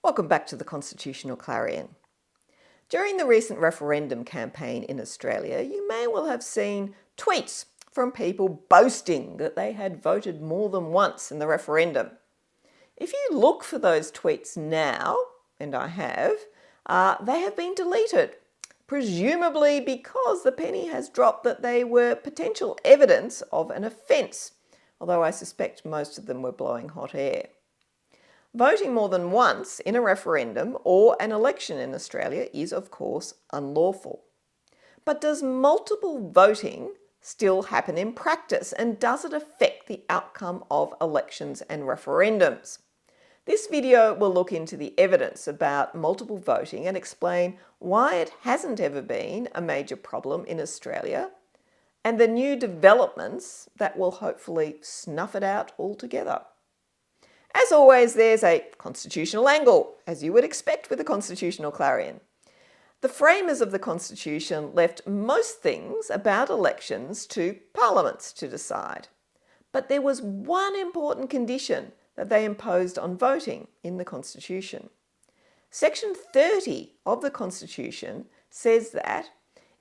Welcome back to the Constitutional Clarion. During the recent referendum campaign in Australia, you may well have seen tweets from people boasting that they had voted more than once in the referendum. If you look for those tweets now, and I have, they have been deleted, presumably because the penny has dropped that they were potential evidence of an offence, although I suspect most of them were blowing hot air. Voting more than once in a referendum or an election in Australia is, of course, unlawful. But does multiple voting still happen in practice, and does it affect the outcome of elections and referendums? This video will look into the evidence about multiple voting and explain why it hasn't ever been a major problem in Australia and the new developments that will hopefully snuff it out altogether. As always, there's a constitutional angle, as you would expect with a Constitutional Clarion. The framers of the Constitution left most things about elections to parliaments to decide. But there was one important condition that they imposed on voting in the Constitution. Section 30 of the Constitution says that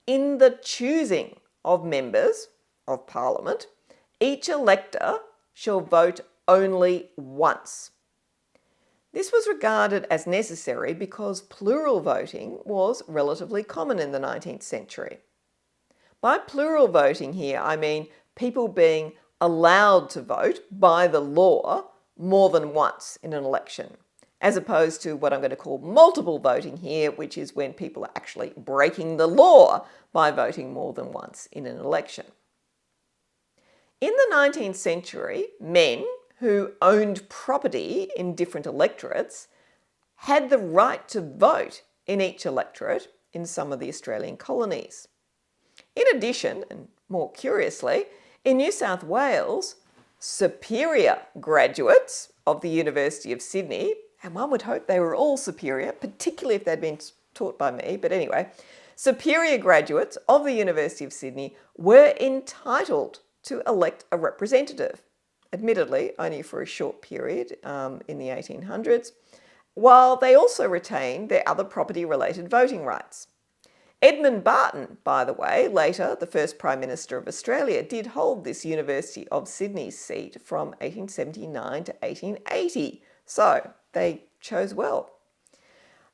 in the choosing of members of Parliament, each elector shall vote only once. This was regarded as necessary because plural voting was relatively common in the 19th century. By plural voting here, I mean people being allowed to vote by the law more than once in an election, as opposed to what I'm going to call multiple voting here, which is when people are actually breaking the law by voting more than once in an election. In the 19th century, men who owned property in different electorates had the right to vote in each electorate in some of the Australian colonies. In addition, and more curiously, in New South Wales, superior graduates of the University of Sydney, and one would hope they were all superior, particularly if they'd been taught by me, but anyway, superior graduates of the University of Sydney were entitled to elect a representative, admittedly only for a short period in the 1800s, while they also retained their other property-related voting rights. Edmund Barton, by the way, later the first Prime Minister of Australia, did hold this University of Sydney seat from 1879 to 1880, so they chose well.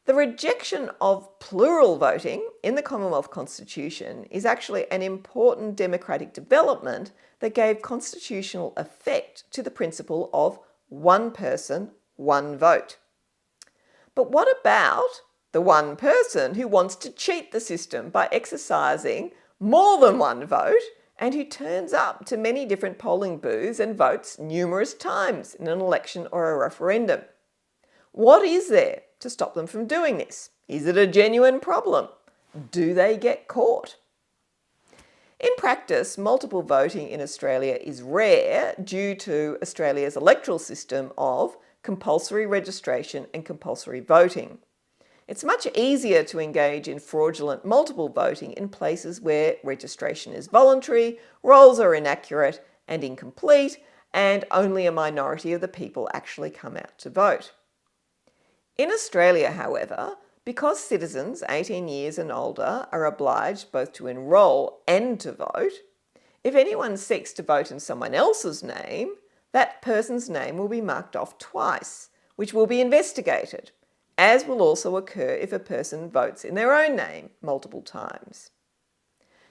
The rejection of plural voting in the Commonwealth Constitution is actually an important democratic development that gave constitutional effect to the principle of one person, one vote. But what about the one person who wants to cheat the system by exercising more than one vote and who turns up to many different polling booths and votes numerous times in an election or a referendum? What is there to stop them from doing this? Is it a genuine problem? Do they get caught? In practice, multiple voting in Australia is rare due to Australia's electoral system of compulsory registration and compulsory voting. It's much easier to engage in fraudulent multiple voting in places where registration is voluntary, rolls are inaccurate and incomplete, and only a minority of the people actually come out to vote. In Australia, however, because citizens 18 years and older are obliged both to enrol and to vote, if anyone seeks to vote in someone else's name, that person's name will be marked off twice, which will be investigated, as will also occur if a person votes in their own name multiple times.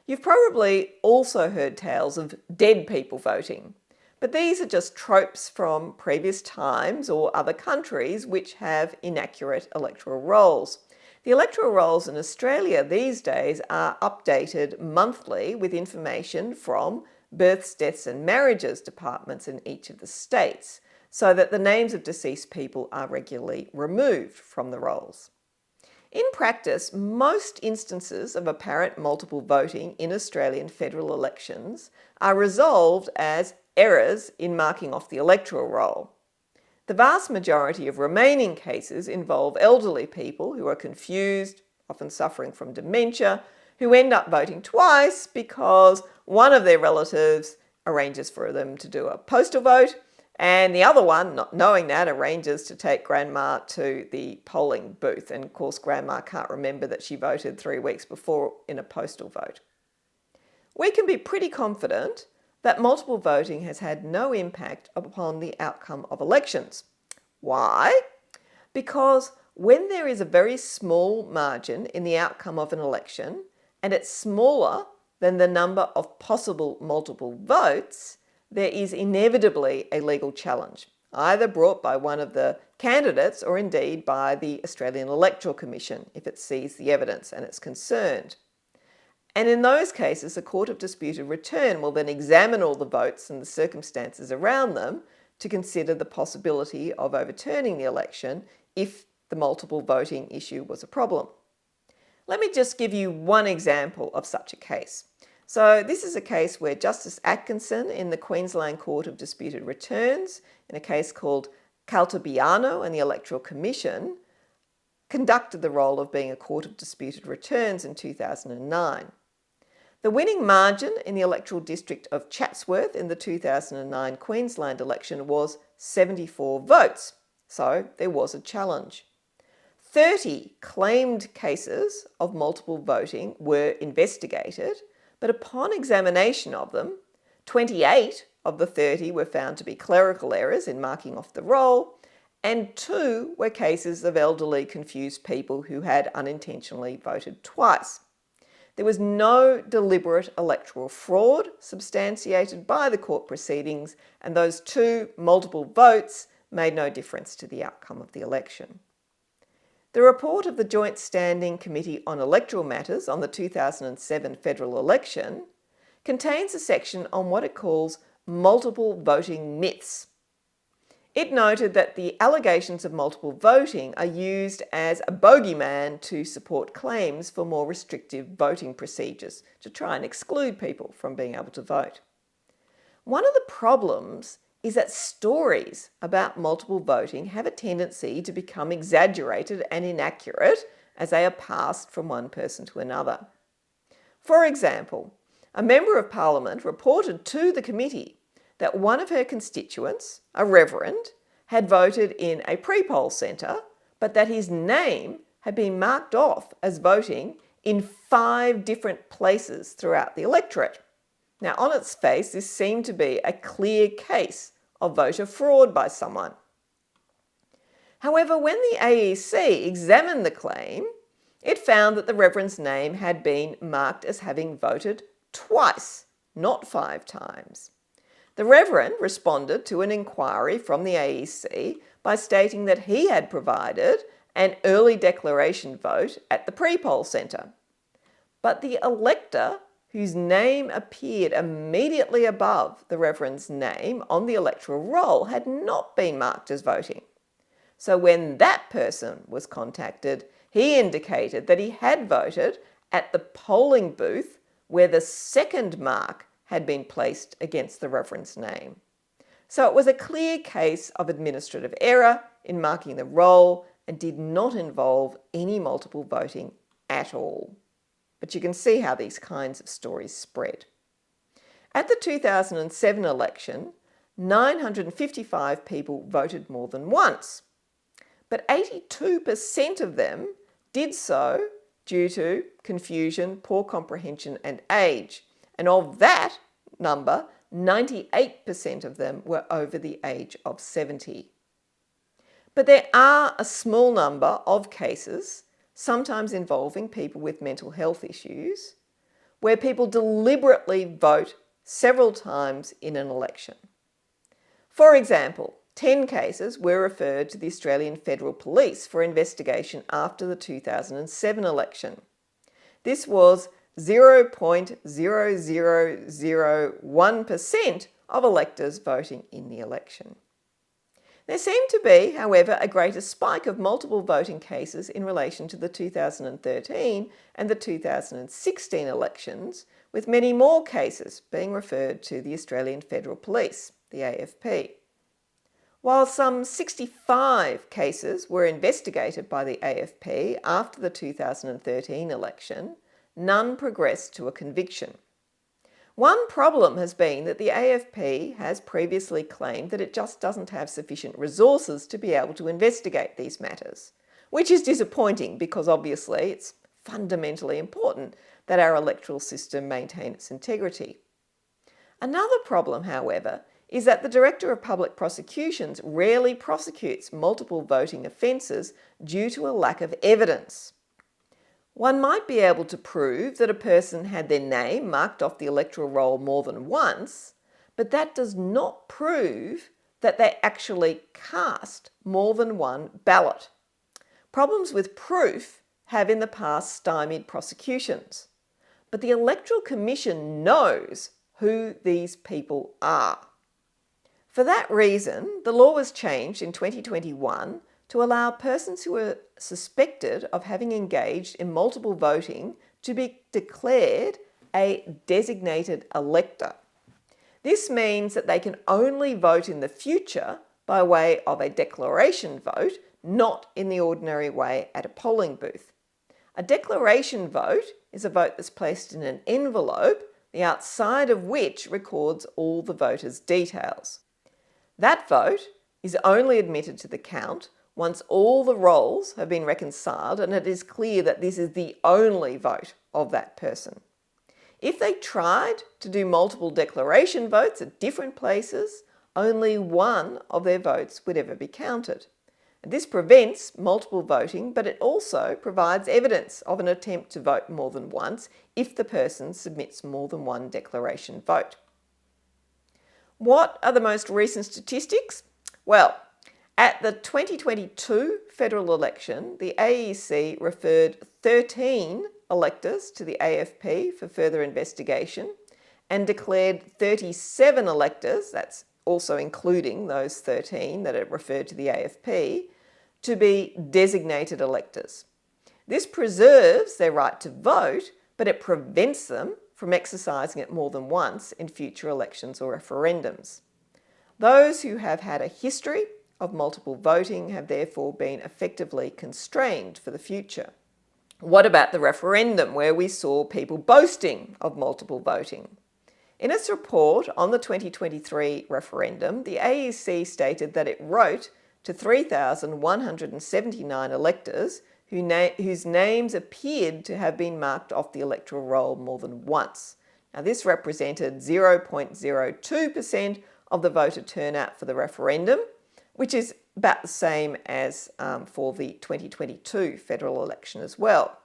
You've probably also heard tales of dead people voting, but these are just tropes from previous times or other countries which have inaccurate electoral rolls. The electoral rolls in Australia these days are updated monthly with information from births, deaths and marriages departments in each of the states, so that the names of deceased people are regularly removed from the rolls. In practice, most instances of apparent multiple voting in Australian federal elections are resolved as errors in marking off the electoral roll. The vast majority of remaining cases involve elderly people who are confused, often suffering from dementia, who end up voting twice because one of their relatives arranges for them to do a postal vote And the other one, not knowing that, arranges to take Grandma to the polling booth. And of course, Grandma can't remember that she voted 3 weeks before in a postal vote. We can be pretty confident that multiple voting has had no impact upon the outcome of elections. Why? Because when there is a very small margin in the outcome of an election, and it's smaller than the number of possible multiple votes, there is inevitably a legal challenge, either brought by one of the candidates or indeed by the Australian Electoral Commission if it sees the evidence and it's concerned. And in those cases, the Court of Disputed Return will then examine all the votes and the circumstances around them to consider the possibility of overturning the election if the multiple voting issue was a problem. Let me just give you one example of such a case. So this is a case where Justice Atkinson in the Queensland Court of Disputed Returns, in a case called Caltabiano and the Electoral Commission, conducted the role of being a Court of Disputed Returns in 2009. The winning margin in the electoral district of Chatsworth in the 2009 Queensland election was 74 votes, so there was a challenge. 30 claimed cases of multiple voting were investigated, but upon examination of them, 28 of the 30 were found to be clerical errors in marking off the roll, and 2 were cases of elderly confused people who had unintentionally voted twice. There was no deliberate electoral fraud substantiated by the court proceedings, and those 2 multiple votes made no difference to the outcome of the election. The report of the Joint Standing Committee on Electoral Matters on the 2007 federal election contains a section on what it calls multiple voting myths. It noted that the allegations of multiple voting are used as a bogeyman to support claims for more restrictive voting procedures to try and exclude people from being able to vote. One of the problems is that stories about multiple voting have a tendency to become exaggerated and inaccurate as they are passed from one person to another. For example, a Member of Parliament reported to the committee that one of her constituents, a reverend, had voted in a pre-poll centre, but that his name had been marked off as voting in 5 different places throughout the electorate. Now, on its face, this seemed to be a clear case of voter fraud by someone. However, when the AEC examined the claim, it found that the reverend's name had been marked as having voted twice, not 5 times. The Reverend responded to an inquiry from the AEC by stating that he had provided an early declaration vote at the pre-poll centre. But the elector, whose name appeared immediately above the Reverend's name on the electoral roll, had not been marked as voting. So when that person was contacted, he indicated that he had voted at the polling booth where the second mark had been placed against the Reverend's name. So it was a clear case of administrative error in marking the roll and did not involve any multiple voting at all. But you can see how these kinds of stories spread. At the 2007 election, 955 people voted more than once, but 82% of them did so due to confusion, poor comprehension and age. And of that number, 98% of them were over the age of 70. But there are a small number of cases, sometimes involving people with mental health issues, where people deliberately vote several times in an election. For example, 10 cases were referred to the Australian Federal Police for investigation after the 2007 election. This was 0.0001% of electors voting in the election. There seemed to be, however, a greater spike of multiple voting cases in relation to the 2013 and the 2016 elections, with many more cases being referred to the Australian Federal Police, the AFP. While some 65 cases were investigated by the AFP after the 2013 election, none progressed to a conviction. One problem has been that the AFP has previously claimed that it just doesn't have sufficient resources to be able to investigate these matters, which is disappointing because obviously it's fundamentally important that our electoral system maintain its integrity. Another problem, however, is that the Director of Public Prosecutions rarely prosecutes multiple voting offences due to a lack of evidence. One might be able to prove that a person had their name marked off the electoral roll more than once, but that does not prove that they actually cast more than one ballot. Problems with proof have in the past stymied prosecutions, but the Electoral Commission knows who these people are. For that reason, the law was changed in 2021 to allow persons who are suspected of having engaged in multiple voting to be declared a designated elector. This means that they can only vote in the future by way of a declaration vote, not in the ordinary way at a polling booth. A declaration vote is a vote that's placed in an envelope, the outside of which records all the voters' details. That vote is only admitted to the count once all the rolls have been reconciled and it is clear that this is the only vote of that person. If they tried to do multiple declaration votes at different places, only one of their votes would ever be counted. This prevents multiple voting, but it also provides evidence of an attempt to vote more than once if the person submits more than one declaration vote. What are the most recent statistics? Well, at the 2022 federal election, the AEC referred 13 electors to the AFP for further investigation and declared 37 electors, that's also including those 13 that are referred to the AFP, to be designated electors. This preserves their right to vote, but it prevents them from exercising it more than once in future elections or referendums. Those who have had a history of multiple voting have therefore been effectively constrained for the future. What about the referendum, where we saw people boasting of multiple voting? In its report on the 2023 referendum, the AEC stated that it wrote to 3,179 electors whose names appeared to have been marked off the electoral roll more than once. Now, this represented 0.02% of the voter turnout for the referendum, which is about the same as for the 2022 federal election as well.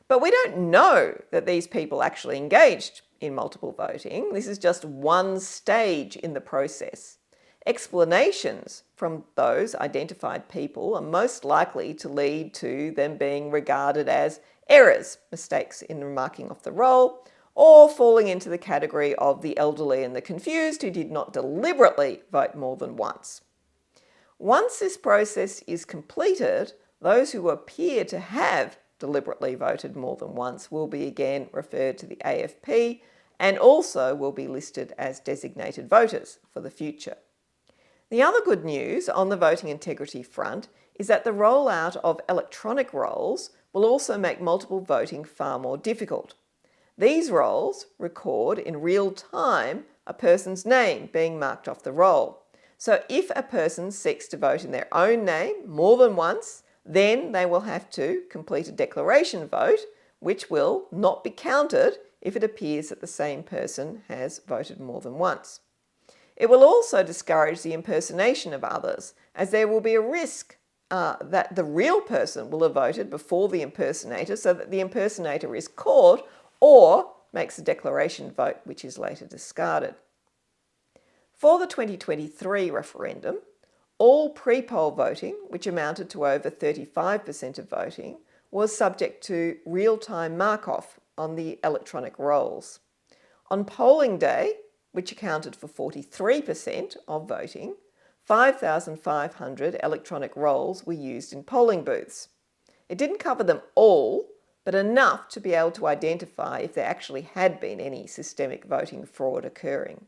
But we don't know that these people actually engaged in multiple voting. This is just one stage in the process. Explanations from those identified people are most likely to lead to them being regarded as errors, mistakes in marking off the roll, or falling into the category of the elderly and the confused who did not deliberately vote more than once. Once this process is completed, those who appear to have deliberately voted more than once will be again referred to the AFP and also will be listed as designated voters for the future. The other good news on the voting integrity front is that the rollout of electronic rolls will also make multiple voting far more difficult. These rolls record in real time a person's name being marked off the roll. So if a person seeks to vote in their own name more than once, then they will have to complete a declaration vote, which will not be counted if it appears that the same person has voted more than once. It will also discourage the impersonation of others, as there will be a risk that the real person will have voted before the impersonator, so that the impersonator is caught or makes a declaration vote which is later discarded. For the 2023 referendum, all pre-poll voting, which amounted to over 35% of voting, was subject to real-time mark-off on the electronic rolls. On polling day, which accounted for 43% of voting, 5,500 electronic rolls were used in polling booths. It didn't cover them all, but enough to be able to identify if there actually had been any systemic voting fraud occurring.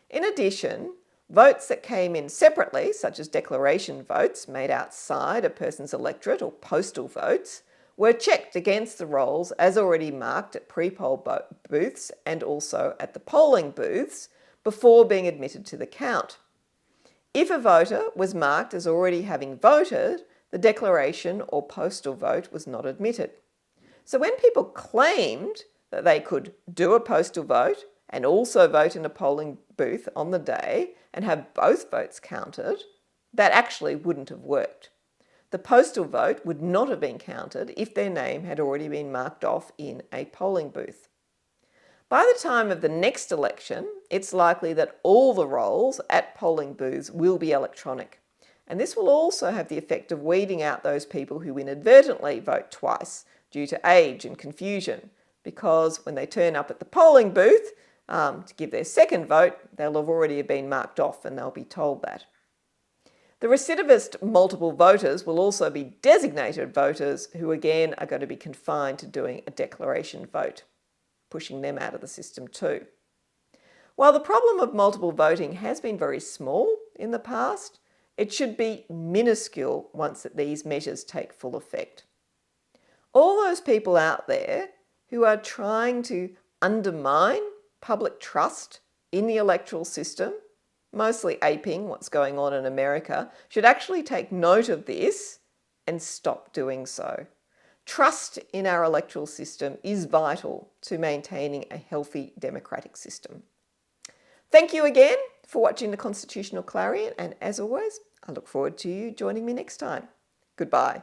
In addition, votes that came in separately, such as declaration votes made outside a person's electorate or postal votes, were checked against the rolls as already marked at pre-poll booths and also at the polling booths before being admitted to the count. If a voter was marked as already having voted, the declaration or postal vote was not admitted. So when people claimed that they could do a postal vote and also vote in a polling booth on the day and have both votes counted, that actually wouldn't have worked. The postal vote would not have been counted if their name had already been marked off in a polling booth. By the time of the next election, it's likely that all the rolls at polling booths will be electronic. And this will also have the effect of weeding out those people who inadvertently vote twice due to age and confusion, because when they turn up at the polling booth to give their second vote, they'll have already been marked off and they'll be told that. The recidivist multiple voters will also be designated voters who again are going to be confined to doing a declaration vote, pushing them out of the system too. While the problem of multiple voting has been very small in the past, it should be minuscule once these measures take full effect. All those people out there who are trying to undermine public trust in the electoral system, mostly aping what's going on in America, should actually take note of this and stop doing so. Trust in our electoral system is vital to maintaining a healthy democratic system. Thank you again for watching the Constitutional Clarion, and as always, I look forward to you joining me next time. Goodbye.